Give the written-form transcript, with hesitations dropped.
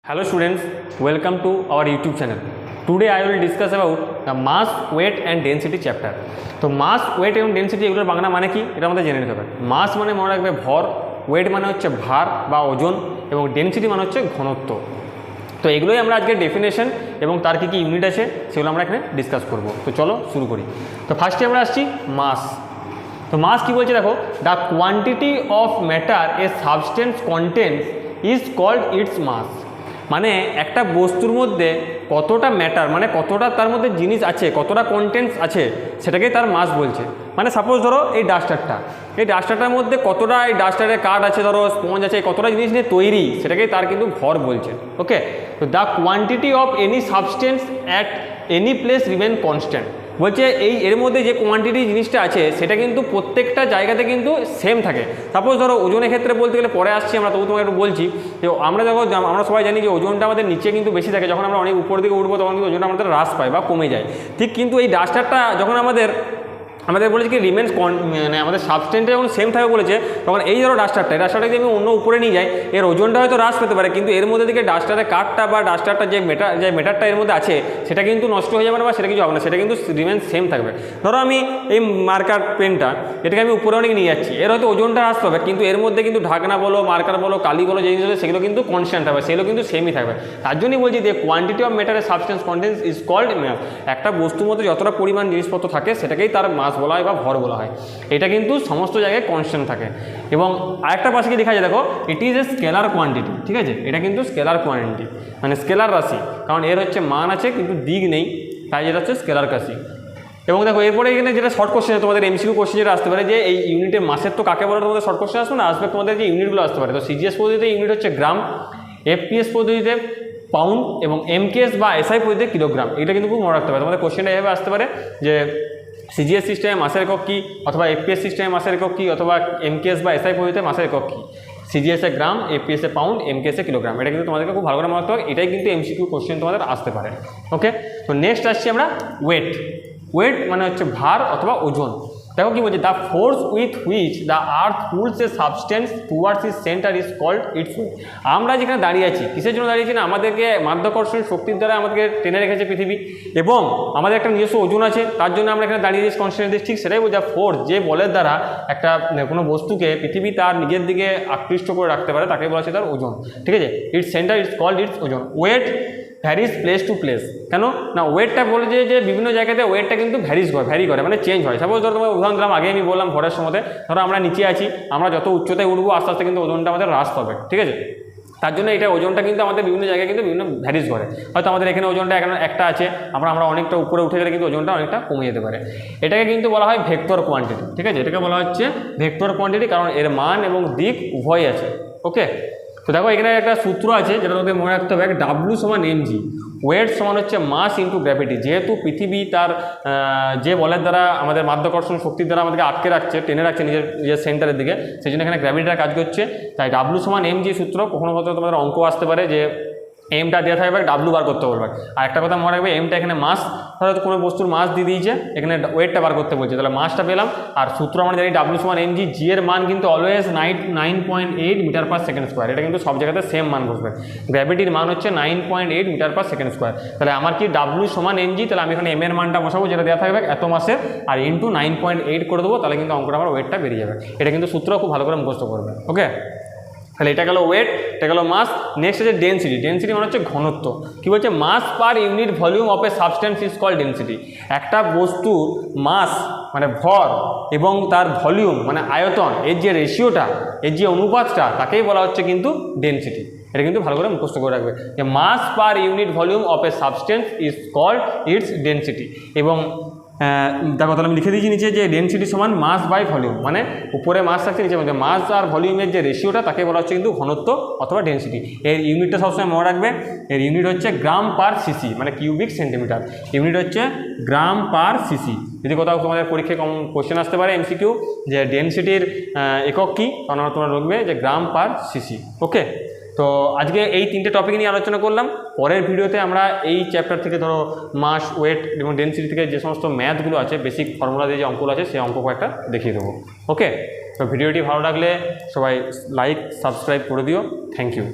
Hello students, welcome to our YouTube channel. Today I will discuss about the mass, weight and density chapter. তো mass, weight এবং density এগুলোর বাংলা মানে কি এটা আমাদের জেনে নিতে হবে। mass মানে মনে রাখবে ভর, weight মানে হচ্ছে ভার বা ওজন এবং density মানে হচ্ছে ঘনত্ব। তো এগুলোই আমরা আজকে ডেফিনেশন এবং তার কী কী ইউনিট আছে সেগুলো আমরা এখানে ডিসকাস করব। তো চলো শুরু করি। তো ফার্স্টে আমরা আসছি মাস। তো মাস কী বলছে দেখো, the quantity of matter a substance contents is called its mass. মানে একটা বস্তুর মধ্যে কতটা ম্যাটার মানে কতটা তার মধ্যে জিনিস আছে, কতটা কন্টেন্টস আছে সেটাকেই তার মাস বলছে। মানে সাপোজ ধরো এই ডাস্টারটার মধ্যে কতটা এই ডাস্টারের কাঠ আছে, ধরো স্পঞ্জ আছে, কতটা জিনিস নিয়ে তৈরি সেটাকেই তার কিন্তু ভর বলছে। ওকে, তো the quantity of any substance at any place remain constant. বলছে এর মধ্যে যে কোয়ান্টিটি জিনিসটা আছে সেটা কিন্তু প্রত্যেকটা জায়গাতে কিন্তু সেম থাকে। সাপোজ ধরো ওজনের ক্ষেত্রে বলতে গেলে পরে আসছি আমরা, তবু তোমাকে একটু বলছি যে আমরা সবাই জানি যে ওজনটা আমাদের নিচে কিন্তু বেশি থাকে, যখন আমরা অনেক উপর দিকে উঠবো তখন কিন্তু ওজনটা আমাদের হ্রাস পায় বা কমে যায়। ঠিক কিন্তু এই ডাস্টারটা যখন আমাদের বলেছে কি রিমেন্স মানে আমাদের সাবস্টেন্সটা যখন সেম থাকে বলেছে, তখন এই ধরো ডাস্টারটা যদি আমি অন্য উপরে নিয়ে যাই এর ওজনটা হয়তো হ্রাস পেতে পারে, কিন্তু এর মধ্যে থেকে ডাস্টারের কাঠটা বা ডাস্টারটা যে মেটারটা এর মধ্যে আছে সেটা কিন্তু নষ্ট হয়ে যাবে না বা সেটা কিছু হবে না, সেটা কিন্তু রিমেন্স সেম থাকবে। ধরো আমি এই মার্কার পেনটা এটাকে আমি উপরে অনেক নিয়ে যাচ্ছি, এর হয়তো ওজনটা হ্রাস পাবে, কিন্তু এর মধ্যে কিন্তু ঢাকনা বলো, মার্কার বলো, কালি বলো, যে জিনিস আছে সেগুলো কিন্তু কনস্ট্যান্ট হবে, সেগুলো কিন্তু সেমই থাকবে। তার জন্যই বলছি যে কোয়ান্টিটি অফ ম্যাটারের substance contents is called mass. একটা বস্তুর মধ্যে যতটা পরিমাণ জিনিসপত্র থাকে সেটাকেই তার মাস বলা হয় বা ভর বলা হয়। এটা কিন্তু সমস্ত জায়গায় কনস্ট্যান্ট থাকে। এবং আরেকটা পাশে কি দেখা যায় দেখো, it is a scalar quantity. ঠিক আছে, এটা কিন্তু স্কেলার কোয়ান্টিটি মানে স্কেলার রাশি, কারণ এর হচ্ছে মান আছে কিন্তু দিক নেই, তাই যেটা হচ্ছে স্কেলার রাশি। এবং দেখো এরপরে এখানে যেটা শর্ট কোশ্চেন তোমাদের এমসিকিউ কোশ্চেন যেটা আসতে পারে যে এই ইউনিটের মাসের তো কাকে বলে তোমাদের শর্ট কোশ্চেন আসবে না, আসবে তোমাদের যে ইউনিটগুলো আসতে পারে। তো সিজিএস পদ্ধতিতে ইউনিট হচ্ছে গ্রাম, এফপিএস পদ্ধতিতে পাউন্ড এবং এমকেএস বা এসআই পদ্ধতিতে কিলোগ্রাম। এটা কিন্তু খুব মনে রাখতে পারে, তোমাদের কোশ্চেনটা এভাবে আসতে পারে যে সিজিএস সিস্টেমে মাসের একক কী, অথবা এফপিএস সিস্টেমে মাসের একক কী, অথবা এমকেএস বা এসআই পদ্ধতিতে মাসের একক কী। সিজিএসে গ্রাম, এফপিএসে পাউন্ড, এমকেএসে কিলোগ্রাম। এটা কিন্তু তোমাদেরকে খুব ভালো করে মনে রাখতে হবে, এটাই কিন্তু এমসিকিউ কোশ্চেন তোমাদের আসতে পারে। ওকে, তো নেক্সট আসছি আমরা ওয়েট। ওয়েট মানে হচ্ছে ভার অথবা ওজন। দেখো কি বলছে, the force with which the earth pulls a substance towards its centre is called its weight. আমরা যেখানে দাঁড়িয়ে আছি, কিসের জন্য দাঁড়িয়েছি না, আমাদেরকে মাধ্যাকর্ষণ শক্তির দ্বারা আমাদেরকে টেনে রেখেছে পৃথিবী, এবং আমাদের একটা নিজস্ব ওজন আছে, তার জন্য আমরা এখানে দাঁড়িয়ে দিয়েছি কনস্ট্যান্ট। ঠিক সেটাই বলছে ফোর্স, যে বলের দ্বারা একটা কোনো বস্তুকে পৃথিবী তার নিজের দিকে আকৃষ্ট করে রাখতে পারে তাকে বলা হচ্ছে তার ওজন। ঠিক আছে, its centre its called its ওজন। Weight varies place to place. কেন না, ওয়েটটা বলে যে বিভিন্ন জায়গাতে ওয়েটটা কিন্তু ভ্যারি করে মানে চেঞ্জ হয়। সাপোজ ধরো তোমার উদাহরণ দিলাম, আগে আমি বললাম ভরের সময়, ধরো আমরা নিচে আছি, আমরা যত উচ্চতায় উঠবো আস্তে আস্তে কিন্তু ওজনটা আমাদের হ্রাস পাবে। ঠিক আছে, তার জন্য এটা ওজনটা কিন্তু আমাদের বিভিন্ন জায়গায় কিন্তু বিভিন্ন ভ্যারিজ করে। হয়তো আমাদের এখানে ওজনটা এখানে একটা আছে, আমরা অনেকটা উপরে উঠে গেলে কিন্তু ওজনটা অনেকটা কমে যেতে পারে। এটাকে কিন্তু বলা হয় ভেক্টর কোয়ান্টিটি। ঠিক আছে, এটাকে বলা হচ্ছে ভেক্টর কোয়ান্টিটি, কারণ এর মান এবং দিক উভয় আছে। ওকে, তো দেখো এখানে একটা সূত্র আছে যেটা তোমাকে মনে রাখতে হবে, ডাব্লু সমান এমজি। ওয়েট সমান হচ্ছে মাস ইন্টু গ্র্যাভিটি। যেহেতু পৃথিবী তার যে বলের দ্বারা আমাদের মাধ্যাকর্ষণ শক্তির দ্বারা আমাদেরকে আটকে রাখছে, টেনে রাখছে নিজের সেন্টারের দিকে, সেই জন্য এখানে গ্র্যাভিটিটা কাজ করছে। তাই ডাব্লু সমান এমজি সূত্র। কখনো কখনো তোমাদের অঙ্ক আসতে পারে যে এমটা দেওয়া থাকবে, ডাব্লু বার করতে বলবে। আর একটা কথা মনে রাখবে, এমটা এখানে মাস, ধরো কোনো বস্তুর মাস দিয়ে দিয়েছে, এখানে ওয়েটটা বার করতে বলছে, তাহলে মাসটা পেলাম। আর সূত্র আমরা জানি ডাব্লু সমান এমজি। জি এর মান কিন্তু always 9.8 metre per second square. এটা কিন্তু সব জায়গাতে সেম মান বসবে। গ্র্যাভিটির মান হচ্ছে 9.8 মিটার পার সেকেন্ড স্কোয়ার। তাহলে আমার কি ডাব্লু সমান এমজি, তাহলে আমি এখানে এম এর মানটা বসাবো যেটা দেওয়া থাকবে এত মাসের, আর ইন্টু 9.8 করে দেবো, তাহলে কিন্তু অঙ্কটা আমার ওয়েটটা বেরিয়ে যাবে। এটা কিন্তু সূত্র খুব ভালো করে মুখস্থ করবে। ওকে, তাহলে এটা গেল ওয়েট, এটা গেল মাস। নেক্সট আছে ডেন্সিটি। ডেন্সিটি মানে হচ্ছে ঘনত্ব। কী বলছে, mass per unit volume of a substance is called density. একটা বস্তুর মাস মানে ভর এবং তার ভলিউম মানে আয়তন, এর যে রেশিওটা, এর যে অনুপাতটা, তাকেই বলা হচ্ছে কিন্তু ডেন্সিটি। এটা কিন্তু ভালো করে মুখস্থ করে রাখবে যে mass per unit volume of a substance is called its density. এবং দেখো তাহলে আমি লিখে দিয়েছি নিচে যে ডেন্সিটি সমান মাস বাই ভলিউম, মানে উপরে মাস থাকছে, নিচে বলছে মাস আর ভলিউমের যে রেশিওটা তাকে বলা হচ্ছে কিন্তু ঘনত্ব অথবা ডেন্সিটি। এর ইউনিটটা সবসময় মনে রাখবে, এর ইউনিট হচ্ছে গ্রাম পার সিসি মানে কিউবিক সেন্টিমিটার। ইউনিট হচ্ছে গ্রাম পার সিসি। যদি কোথাও তোমাদের পরীক্ষায় কোশ্চেন আসতে পারে এমসিকিউ যে ডেন্সিটির একক কী, কারণ তোমরা লিখবে যে গ্রাম পার সিসি। ওকে, তো আজকে এই তিনটে টপিক নিয়ে আলোচনা করলাম। পরের ভিডিওতে আমরা এই চ্যাপ্টার থেকে ধরো মাস, ওয়েট এবং ডেন্সিটি থেকে যে সমস্ত ম্যাথগুলো আছে, বেসিক ফর্মুলা দিয়ে যে অঙ্কগুলো আছে, সেই অঙ্ক কয়েকটা দেখিয়ে দেবো। ওকে, তো ভিডিওটি ভালো লাগলে সবাই লাইক সাবস্ক্রাইব করে দিও। Thank you.